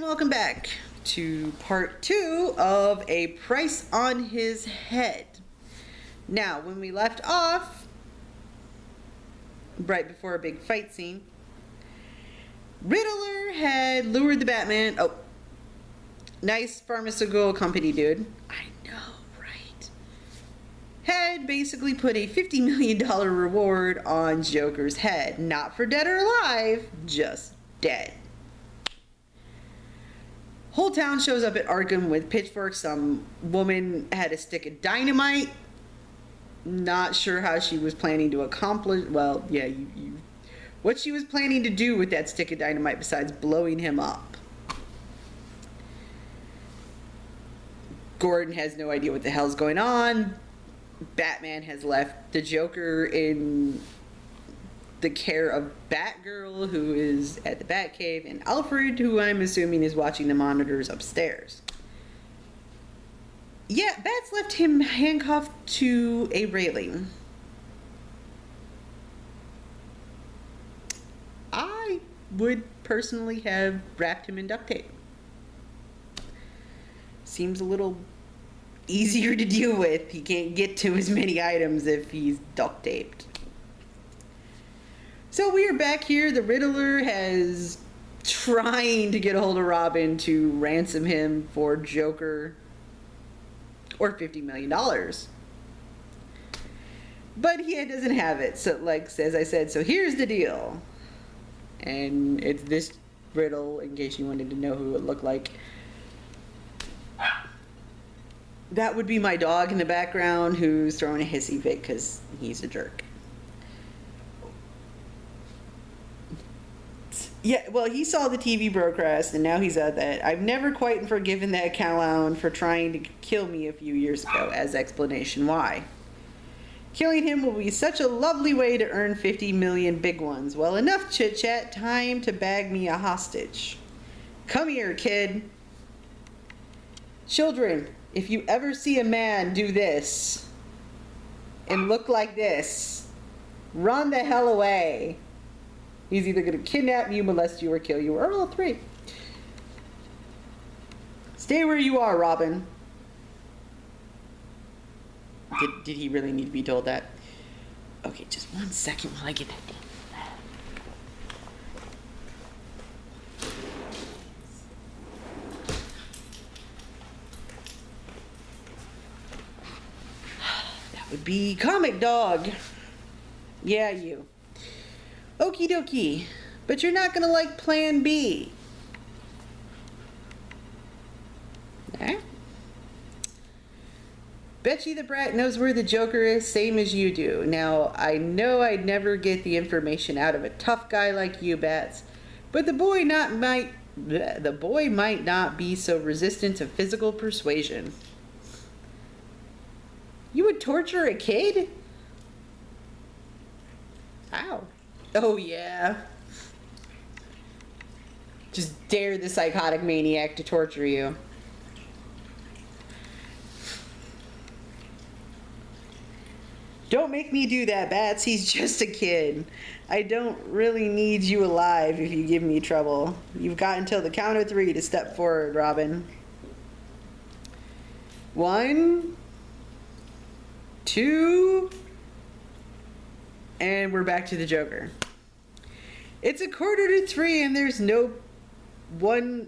welcome back to part 2 of A Price on His Head. Now, when we left off, right before a big fight scene, Riddler had lured the Batman. Oh, nice pharmaceutical company dude. I know, right? Had basically put a $50 million reward on Joker's head. Not for dead or alive, just dead. Whole town shows up at Arkham with pitchforks. Some woman had a stick of dynamite. Not sure how she was planning to accomplish. Well, yeah, what she was planning to do with that stick of dynamite besides blowing him up. Gordon has no idea what the hell's going on. Batman has left the Joker in the care of Batgirl, who is at the Batcave, and Alfred, who I'm assuming is watching the monitors upstairs. Yeah, Bats left him handcuffed to a railing. I would personally have wrapped him in duct tape. Seems a little easier to deal with. He can't get to as many items if he's duct taped. So we are back here. The Riddler has trying to get a hold of Robin to ransom him for Joker or $50 million. But he doesn't have it. So, like, as I said, so here's the deal. And it's this Riddle, in case you wanted to know who it looked like. That would be my dog in the background who's throwing a hissy fit because he's a jerk. Yeah, well, he saw the TV broadcast, and now he's at that. I've never quite forgiven that clown for trying to kill me a few years ago, as explanation why. Killing him will be such a lovely way to earn 50 million big ones. Well, enough chit-chat. Time to bag me a hostage. Come here, kid. Children, if you ever see a man do this and look like this, run the hell away. He's either going to kidnap you, molest you, or kill you, or all three. Stay where you are, Robin. Did he really need to be told that? Okay, just 1 second while I get that done. That would be Comic Dog. Yeah, you. Okie dokie, but you're not gonna like Plan B. Eh? Betchy the Brat knows where the Joker is, same as you do. Now, I know I'd never get the information out of a tough guy like you, Bats, but the boy might not be so resistant to physical persuasion. You would torture a kid? Ow. Oh, yeah. Just dare the psychotic maniac to torture you. Don't make me do that, Bats. He's just a kid. I don't really need you alive if you give me trouble. You've got until the count of 3 to step forward, Robin. 1, 2... and we're back to the Joker. It's 2:45 and there's no one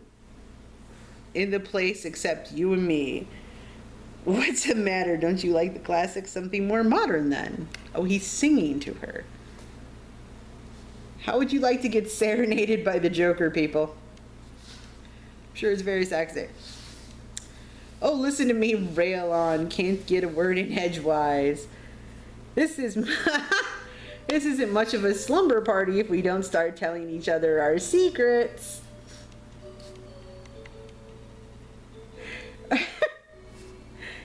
in the place except you and me. What's the matter? Don't you like the classics? Something more modern then. Oh, he's singing to her. How would you like to get serenaded by the Joker, people? I'm sure it's very sexy. Oh, listen to me rail on. Can't get a word in edgewise. This isn't much of a slumber party if we don't start telling each other our secrets.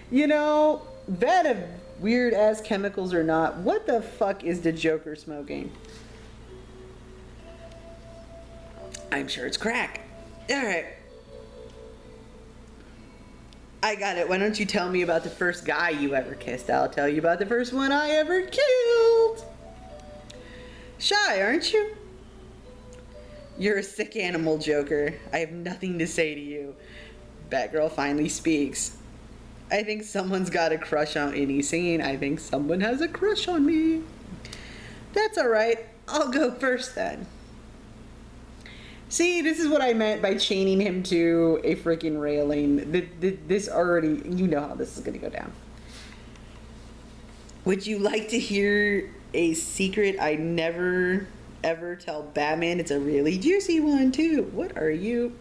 You know, that of weird ass chemicals or not, what the fuck is the Joker smoking? I'm sure it's crack. Alright. I got it. Why don't you tell me about the first guy you ever kissed? I'll tell you about the first one I ever killed. Shy, aren't you? You're a sick animal, Joker. I have nothing to say to you. Batgirl finally speaks. I think someone's got a crush on any scene. I think someone has a crush on me. That's alright. I'll go first then. See, this is what I meant by chaining him to a freaking railing. This already, you know how this is going to go down. Would you like to hear a secret I never ever tell Batman? It's a really juicy one too. What are you?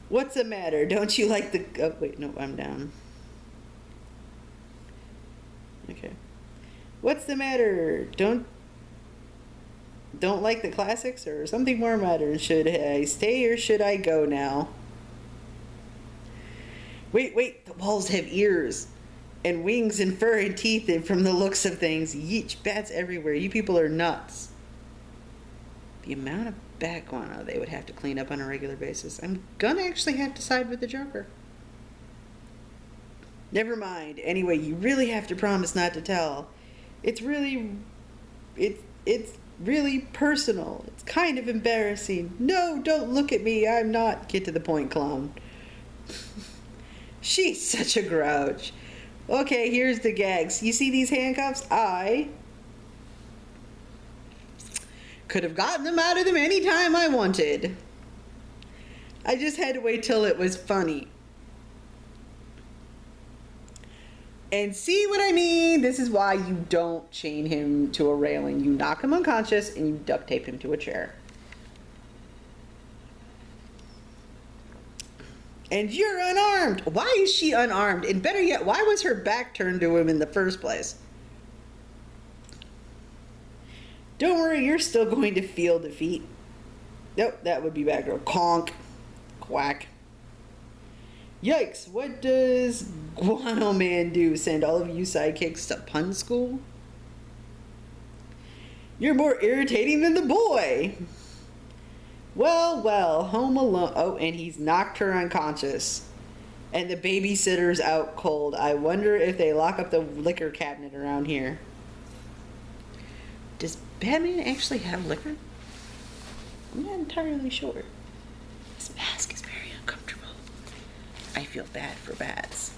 What's the matter? Don't you like the... Oh, wait, no, I'm down. Okay. What's the matter? Don't like the classics, or something more matters? Should I stay or should I go now? Wait, the walls have ears and wings and fur and teeth, and from the looks of things, yeesh, bats everywhere. You people are nuts. The amount of bat guano they would have to clean up on a regular basis. I'm gonna actually have to side with the Joker. Never mind. Anyway, you really have to promise not to tell. It's really personal. It's kind of embarrassing. No, don't look at me. I'm not. Get to the point, clown. She's such a grouch. Okay, here's the gags. You see these handcuffs? I could have gotten them out of them anytime I wanted. I just had to wait till it was funny. And see what I mean? This is why you don't chain him to a railing. You knock him unconscious and you duct tape him to a chair. And you're unarmed. Why is she unarmed? And better yet, why was her back turned to him in the first place? Don't worry, you're still going to feel defeat. Nope, that would be Batgirl. Conk. Quack. Yikes, what does Guano Man do? Send all of you sidekicks to pun school? You're more irritating than the boy. Well, home alone. Oh, and he's knocked her unconscious. And the babysitter's out cold. I wonder if they lock up the liquor cabinet around here. Does Batman actually have liquor? I'm not entirely sure. This mask is very uncomfortable. I feel bad for bats.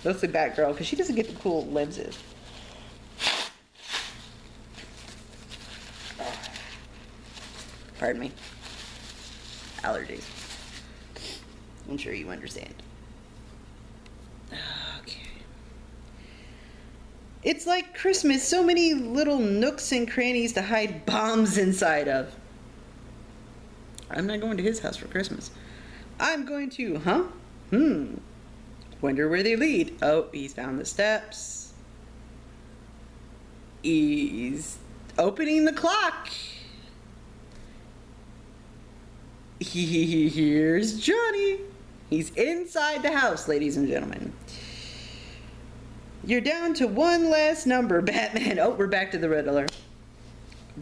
Mostly Batgirl, because she doesn't get the cool lenses. Pardon me. Allergies. I'm sure you understand. Okay. It's like Christmas. So many little nooks and crannies to hide bombs inside of. I'm not going to his house for Christmas. I'm going to, huh? Wonder where they lead. Oh, he's found the steps. He's opening the clock. Here's Johnny. He's inside the house, ladies and gentlemen. You're down to one last number, Batman. Oh, we're back to the Riddler.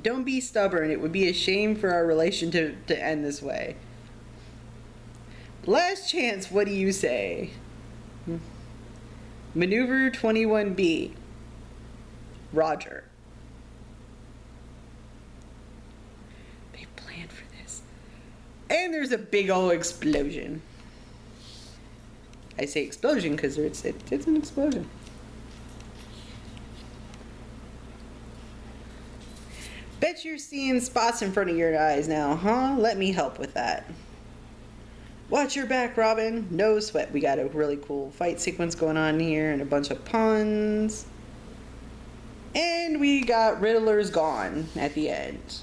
Don't be stubborn. It would be a shame for our relation to end this way. Last chance, what do you say? Maneuver 21B. Roger. They planned for this. And there's a big old explosion. I say explosion because it's an explosion. Bet you're seeing spots in front of your eyes now, huh? Let me help with that. Watch your back, Robin. No sweat. We got a really cool fight sequence going on here and a bunch of puns. And we got Riddler's gone at the end.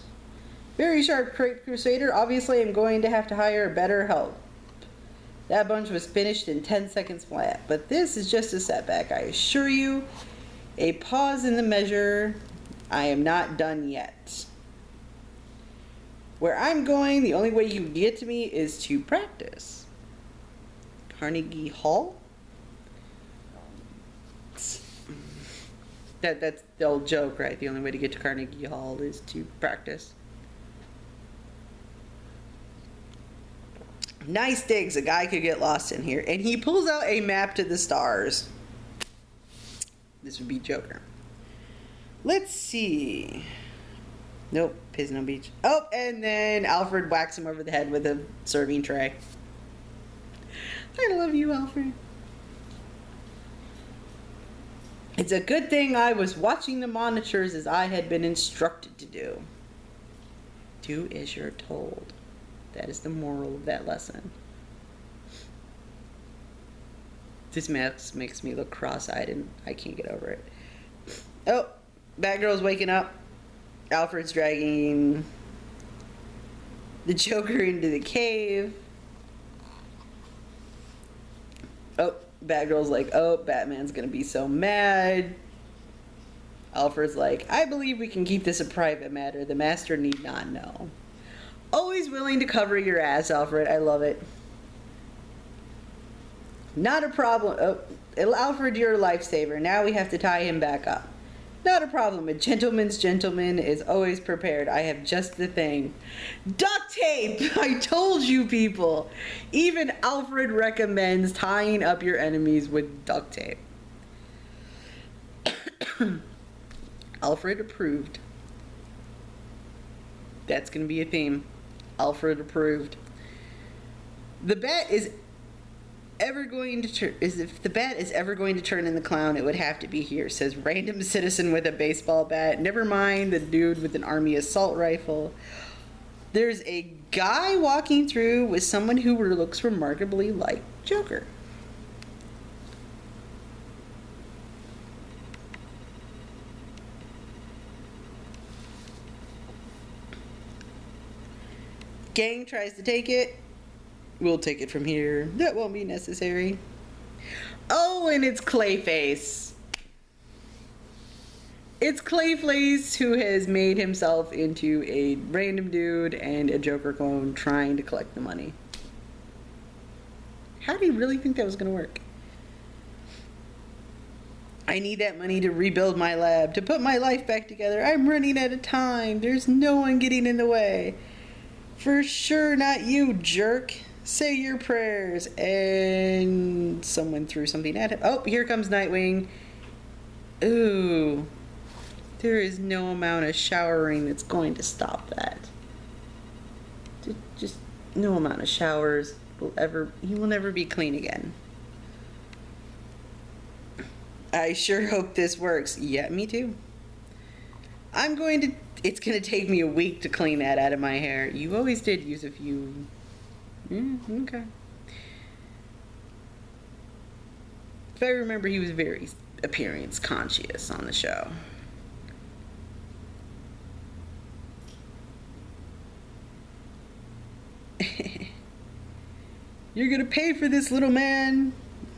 Very sharp, Crusader. Obviously, I'm going to have to hire better help. That bunch was finished in 10 seconds flat. But this is just a setback, I assure you. A pause in the measure. I am not done yet. Where I'm going, the only way you can get to me is to practice. Carnegie Hall? That's the old joke, right? The only way to get to Carnegie Hall is to practice. Nice digs. A guy could get lost in here. And he pulls out a map to the stars. This would be Joker. Let's see. Nope, Pisno Beach. Oh, and then Alfred whacks him over the head with a serving tray. I love you, Alfred. It's a good thing I was watching the monitors as I had been instructed to do. Do as you're told. That is the moral of that lesson. This mask makes me look cross-eyed and I can't get over it. Oh, Batgirl's waking up. Alfred's dragging the Joker into the cave. Oh, Batgirl's like, oh, Batman's gonna be so mad. Alfred's like, I believe we can keep this a private matter. The Master need not know. Always willing to cover your ass, Alfred. I love it. Not a problem. Oh, Alfred, you're a lifesaver. Now we have to tie him back up. Not a problem. A gentleman's gentleman is always prepared. I have just the thing. Duct tape! I told you people. Even Alfred recommends tying up your enemies with duct tape. Alfred approved. That's going to be a theme. Alfred approved. The bat is ever going to turn, if the bat is ever going to turn in the clown, it would have to be here, says random citizen with a baseball bat. Never mind the dude with an army assault rifle. There's a guy walking through with someone who looks remarkably like Joker. Gang tries to take it. We'll take it from here. That won't be necessary. Oh, and it's Clayface. It's Clayface who has made himself into a random dude and a Joker clone trying to collect the money. How do you really think that was going to work? I need that money to rebuild my lab, to put my life back together. I'm running out of time. There's no one getting in the way. For sure not you, jerk. Say your prayers. And someone threw something at him. Oh, here comes Nightwing. Ooh. There is no amount of showering that's going to stop that. Just no amount of showers will ever... He will never be clean again. I sure hope this works. Yeah, me too. It's going to take me a week to clean that out of my hair. You always did use a few... okay. If I remember, he was very appearance conscious on the show. You're going to pay for this, little man.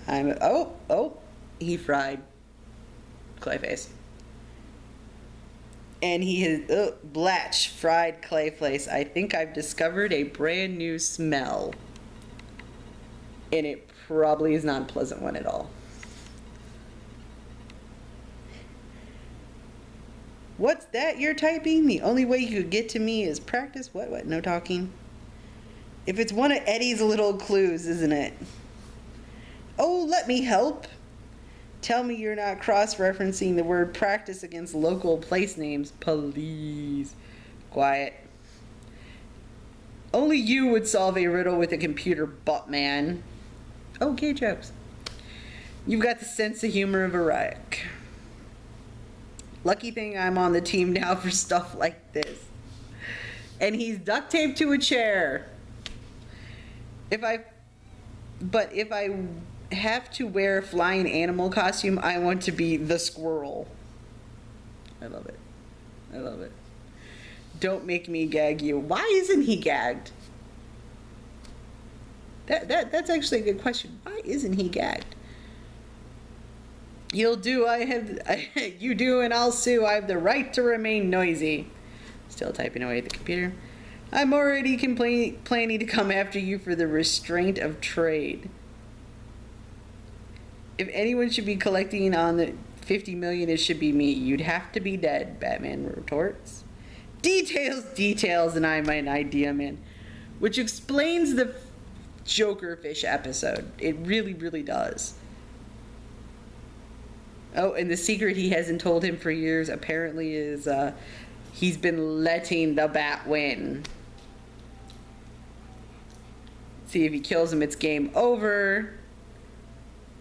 Oh, he fried Clayface. And he has, Blatch fried Clayface. I think I've discovered a brand new smell. And it probably is not a pleasant one at all. What's that you're typing? The only way you could get to me is practice. What? No talking? If it's one of Eddie's little clues, isn't it? Oh, let me help. Tell me you're not cross-referencing the word practice against local place names. Please. Quiet. Only you would solve a riddle with a computer, Buttman. Okay, jokes. You've got the sense of humor of a wreck. Lucky thing I'm on the team now for stuff like this. And he's duct taped to a chair. If I have to wear a flying animal costume, I want to be the squirrel. I love it. I love it. Don't make me gag you. Why isn't he gagged? That's actually a good question. Why isn't he gagged? You'll do. You do, and I'll sue. I have the right to remain noisy. Still typing away at the computer. I'm already planning to come after you for the restraint of trade. If anyone should be collecting on the 50 million, it should be me. You'd have to be dead, Batman retorts. Details, and I'm an idea man. Which explains the Joker fish episode. It really, really does. Oh, and the secret he hasn't told him for years apparently is He's been letting the bat win. See, if he kills him, it's game over.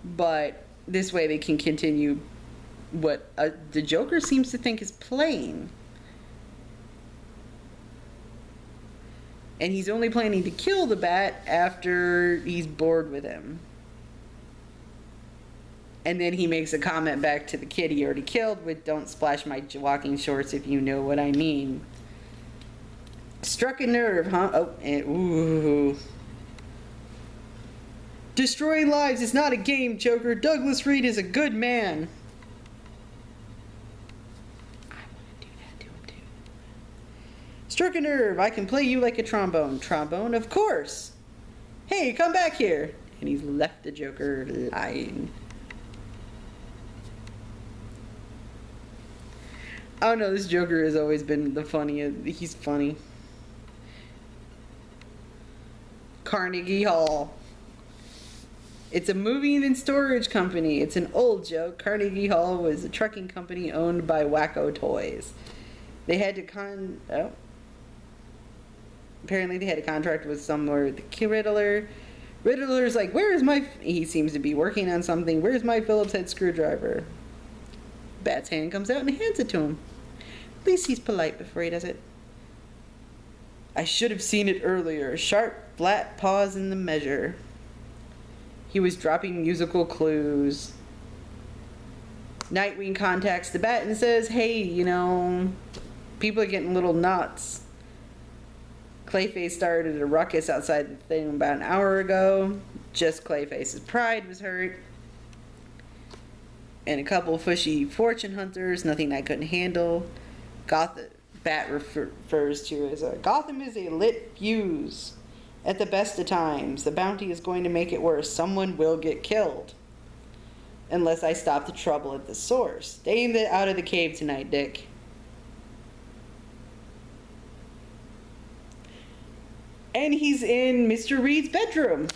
But this way they can continue what the Joker seems to think is playing. And he's only planning to kill the bat after he's bored with him. And then he makes a comment back to the kid he already killed with, "Don't splash my walking shorts if you know what I mean." Struck a nerve, huh? Oh, and ooh. Destroying lives is not a game, Joker. Douglas Reed is a good man. I want to do that to him, too. Struck a nerve. I can play you like a trombone. Trombone? Of course. Hey, come back here. And he's left the Joker lying. Oh no, this Joker has always been the funniest. He's funny. Carnegie Hall. It's a moving and storage company. It's an old joke. Carnegie Hall was a trucking company owned by Wacko Toys. They had to apparently they had a contract with somewhere. The Riddler. Riddler's like, "Where's my..." He seems to be working on something. "Where's my Phillips head screwdriver?" Bat's hand comes out and hands it to him. At least he's polite before he does it. "I should have seen it earlier. Sharp, flat pause in the measure." He was dropping musical clues. Nightwing contacts the Bat and says, "Hey, people are getting a little nuts. Clayface started a ruckus outside the thing about an hour ago. Just Clayface's pride was hurt. And a couple of fushy fortune hunters, nothing I couldn't handle." Bat refers to as Gotham is a lit fuse. At the best of times, the bounty is going to make it worse. Someone will get killed. Unless I stop the trouble at the source. Stay out of the cave tonight, Dick. And he's in Mr. Reed's bedroom.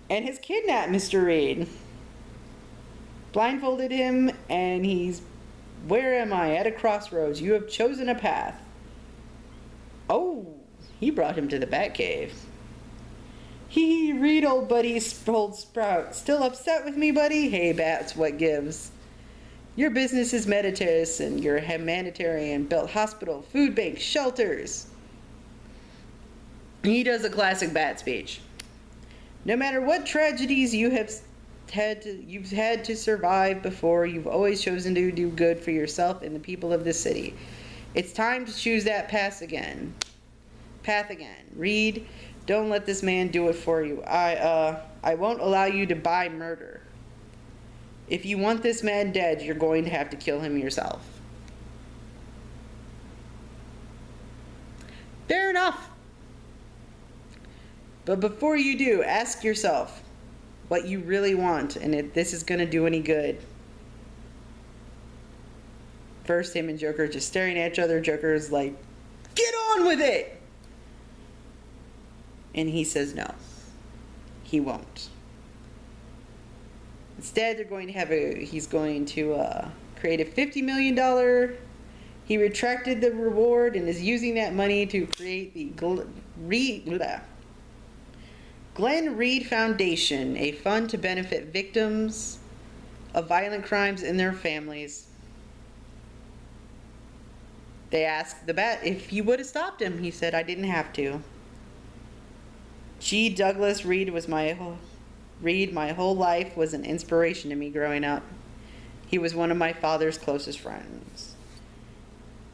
And has kidnapped Mr. Reed. Blindfolded him, and he's... "Where am I? At a crossroads. You have chosen a path." Oh, he brought him to the Batcave. "Hee, Reed, old buddy, old sprout. Still upset with me, buddy? Hey, Bats, what gives? Your business is medicine. You're a humanitarian. Built hospital, food bank, shelters." He does a classic Bat speech. "No matter what tragedies you've had to survive before, you've always chosen to do good for yourself and the people of this city. It's time to choose that path again. Reed, don't let this man do it for you. I won't allow you to buy murder. If you want this man dead, you're going to have to kill him yourself." Fair enough. But before you do, ask yourself what you really want and if this is going to do any good. First, him and Joker just staring at each other. Joker's like, "Get on with it!" And he says no. He won't. Instead, he's going to create a $50 million. He retracted the reward and is using that money to create the Glenn Reed Foundation, a fund to benefit victims of violent crimes and their families. They asked the Bat if he would have stopped him. He said, "I didn't have to. Douglas Reed was my whole life was an inspiration to me growing up. He was one of my father's closest friends."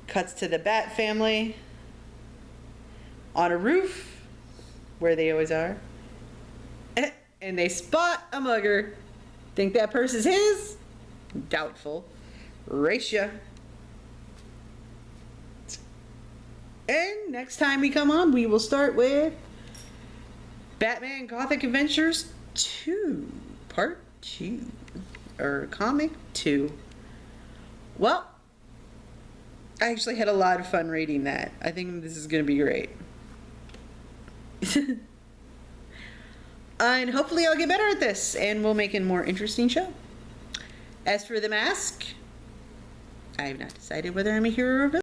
Cuts to the Bat family on a roof, where they always are, and they spot a mugger. Think that purse is his? Doubtful. Racia. And next time we come on, we will start with Batman Gothic Adventures 2, Part 2, or Comic 2. Well, I actually had a lot of fun reading that. I think this is going to be great. And hopefully I'll get better at this, and we'll make a more interesting show. As for The Mask, I have not decided whether I'm a hero or villain.